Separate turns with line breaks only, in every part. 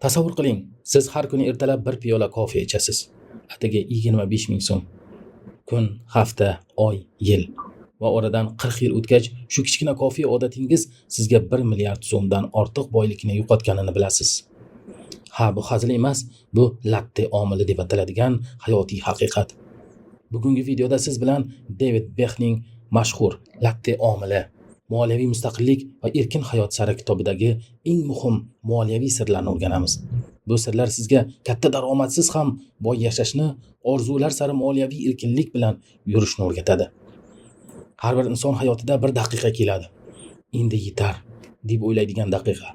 Tasavvur qiling, siz har kuni ertalab bir piyola kofe ichasiz. Atigi 25 ming so'm. Kun, hafta, oy, yil va oradan 40 yil o'tgach, shu kichkina kofe odatingiz sizga 1 milliard so'mdan ortiq boylikni yo'qotganini bilasiz. Ha, bu hazil emas, bu latte omili deb ataladigan hayotiy haqiqat. Bugungi videoda siz bilan David Beckning mashhur latte omili, moliyaviy mustaqillik va erkin hayot sari kitobidagi eng muhim moliyaviy sirlarni o'rganamiz. Bu sirlar sizga katta daromadsiz ham boy yashashni, orzular sari moliyaviy erkinlik bilan yurishni o'rgatadi. Har bir inson hayotida bir daqiqa keladi. Endi yetar deb o'ylaydigan daqiqa.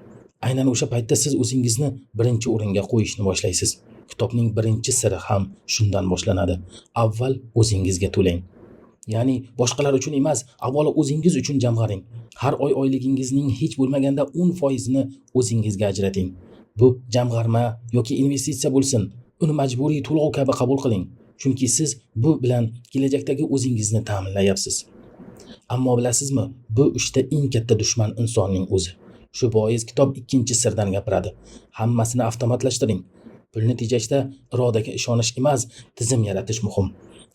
Aynan o'sha paytda siz o'zingizni birinchi o'ringa qo'yishni boshlaysiz. Kitobning birinchi siri ham shundan boshlanadi. Avval o'zingizga to'lang. Ya'ni boshqalar uchun emas, avvalo o'zingiz uchun jamg'aring. Har oy oyligingizning hech bo'lmaganda 10% ni o'zingizga ajrating. Bu jamg'arma yoki investitsiya bo'lsin, uni majburiy to'lov kabi qabul qiling. Chunki siz bu bilan kelajakdagi o'zingizni ta'minlayapsiz. Ammo bilasizmi, bu ishda eng katta dushman insonning o'zi. Shu bois kitob ikkinchi sirdan gapiradi. Hammasini avtomatlashtiring. Pulni tejashda irodaga ishonish emas, tizim yaratish muhim.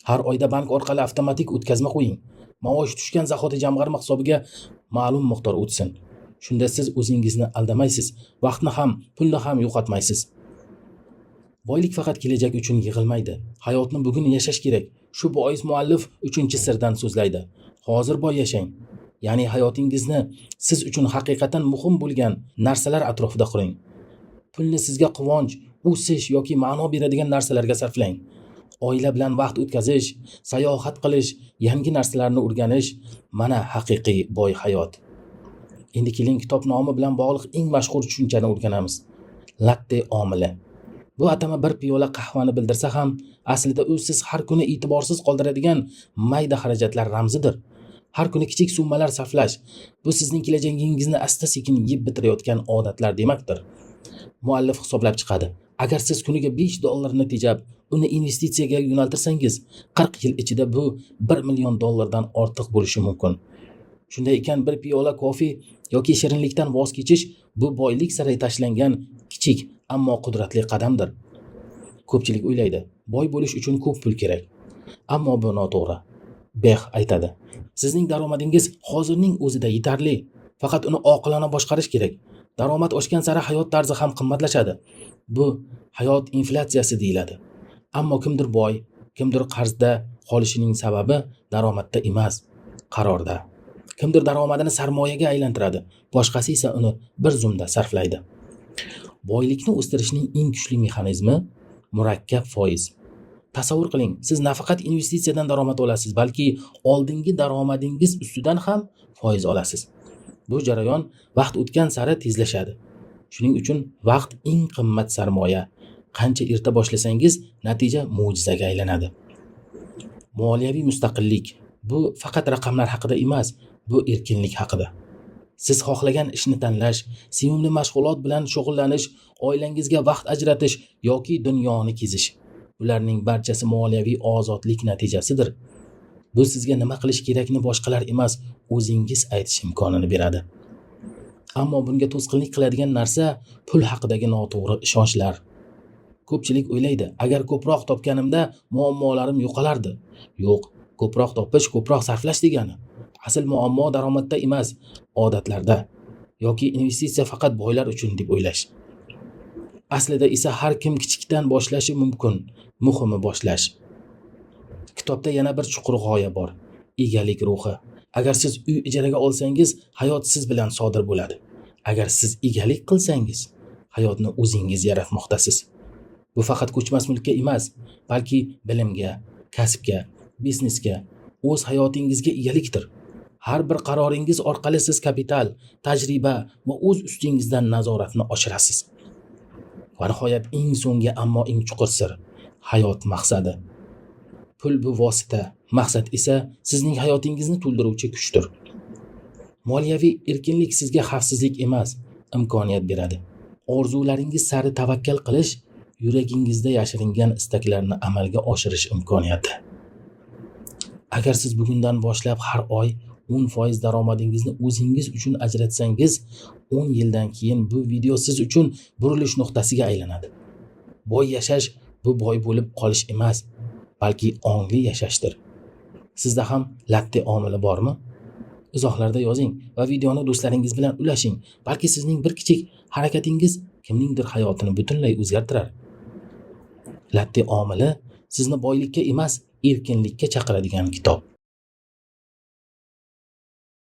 Har oyda bank orqali avtomatik o'tkazma qo'ying. Maosh tushgan zahoti jamg'arma hisobiga ma'lum miqdor o'tsin. Shunda siz o'zingizni aldamaysiz, vaqtni ham, pulni ham yo'qotmaysiz. Boylik faqat kelajak uchun yig'ilmaydi. Hayotni bugun yashash kerak. Shu bois muallif 3-sirdan so'zlaydi. Hozir boy yashang. Ya'ni hayotingizni siz uchun haqiqatan muhim bo'lgan narsalar atrofida quring. Pulni sizga quvonch, o'sish yoki ma'no beradigan narsalarga sarflang. Oila bilan vaqt o'tkazish, sayohat qilish, yangi narsalarni o'rganish mana haqiqiy boy hayot. Endi keling kitob nomi bilan bog'liq eng mashhur tushunchani o'rganamiz. Latte omili. Bu atama bir piyola qahvani bildirsa ham, aslida u siz har kuni e'tiborsiz qoldiradigan mayda xarajatlar ramzidir. Har kuni kichik summalar sarflash, bu sizning kelajagingizni asta-sekin yeb bitirayotgan odatlar demakdir. Muallif hisoblab chiqadi. Agar siz kuniga $5 tejab, uni investitsiyaga yo'naltirsangiz, 40 yil ichida bu $1 million ortiq bo'lishi mumkin. Shunday ekan, bir piyola kofe yoki shirinlikdan voz kechish bu boylik sari tashlangan kichik, ammo qudratli qadamdir. Ko'pchilik o'ylaydi, boy bo'lish uchun ko'p pul kerak. Ammo bu noto'g'ri. Beck aytadi. Sizning daromadingiz hozirning o'zida yetarli. Faqat uni oqilona boshqarish kerak. Daromad oshgan sari hayot tarzi ham qimmatlashadi. Bu hayot inflyatsiyasi deyiladi. Ammo kimdir boy, kimdir qarzda qolishining sababi daromadda emas, qarorda. Kimdir daromadini sarmoyaga aylantiradi, boshqasi esa uni bir zumda sarflaydi. Boylikni o'stirishning eng kuchli mexanizmi murakkab foiz. Tasavvur qiling, siz nafaqat investitsiyadan daromad olasiz, balki oldingi daromadingiz ustidan ham foiz olasiz. Bu jarayon vaqt o'tgan sari tezlashadi. Shuning uchun vaqt eng qimmat sarmoya. Qancha erta boshlasangiz, natija mo'jizaga aylanadi. Moliyaviy mustaqillik bu faqat raqamlar haqida emas, bu erkinlik haqida. Siz xohlagan ishni tanlash, sevimli mashg'ulot bilan shug'ullanish, oilangizga vaqt ajratish yoki dunyoni kezish. Bularning barchasi moliyaviy ozodlik natijasidir. Bu sizga nima qilish kerakni boshqalar emas, o'zingiz aytish imkonini beradi. Ammo bunga to'sqinlik qiladigan narsa pul haqidagi noto'g'ri ishonchlar. Ko'pchilik o'ylaydi, agar ko'proq topganimda muammolarim yo'qolardi. Yo'q, ko'proq topish, ko'proq sarflash degani. Asl muammo daromadda emas, odatlarda yoki investitsiya faqat boylar uchun deb o'ylash. Aslida esa har kim kichikdan boshlashi mumkin, muhimi boshlash. Kitobda yana bir chuqur g'oya bor. Egalik ruhi. Agar siz uy ijaraga olsangiz, hayot siz bilan sodir bo'ladi. Agar siz egalik qilsangiz, hayotni o'zingiz yaratmoqdasiz. Bu faqat ko'chmas mulkka emas, balki bilimga, kasbga, biznesga, o'z hayotingizga egalikdir. Har bir qaroringiz orqali siz kapital, tajriba va o'z ustingizdan nazoratni oshirasiz. Va nihoyat eng so'nggi ammo eng chuqur sir, hayot maqsadi. Pul bu vosita, maqsad esa sizning hayotingizni to'ldiruvchi kuchdir. Moliyaviy erkinlik sizga xavfsizlik emas, imkoniyat beradi. Orzularingiz sari tavakkal qilish, yuragingizda yashiringan istaklarni amalga oshirish imkoniyati. Agar siz bugundan boshlab har oy 10% daromadingizni o'zingiz uchun ajratsangiz, 10 yildan keyin bu video siz uchun burilish nuqtasiga aylanadi. Boy yashash bu boy bo'lib qolish emas, balki ongli yashashdir. Sizda ham latte omili bormi? Izohlarda yozing va videoni do'stlaringiz bilan ulashing. Balki sizning bir kichik harakatingiz kimningdir hayotini butunlay o'zgartirar. Latte omili sizni boylikka emas, erkinlikka chaqiradigan kitob.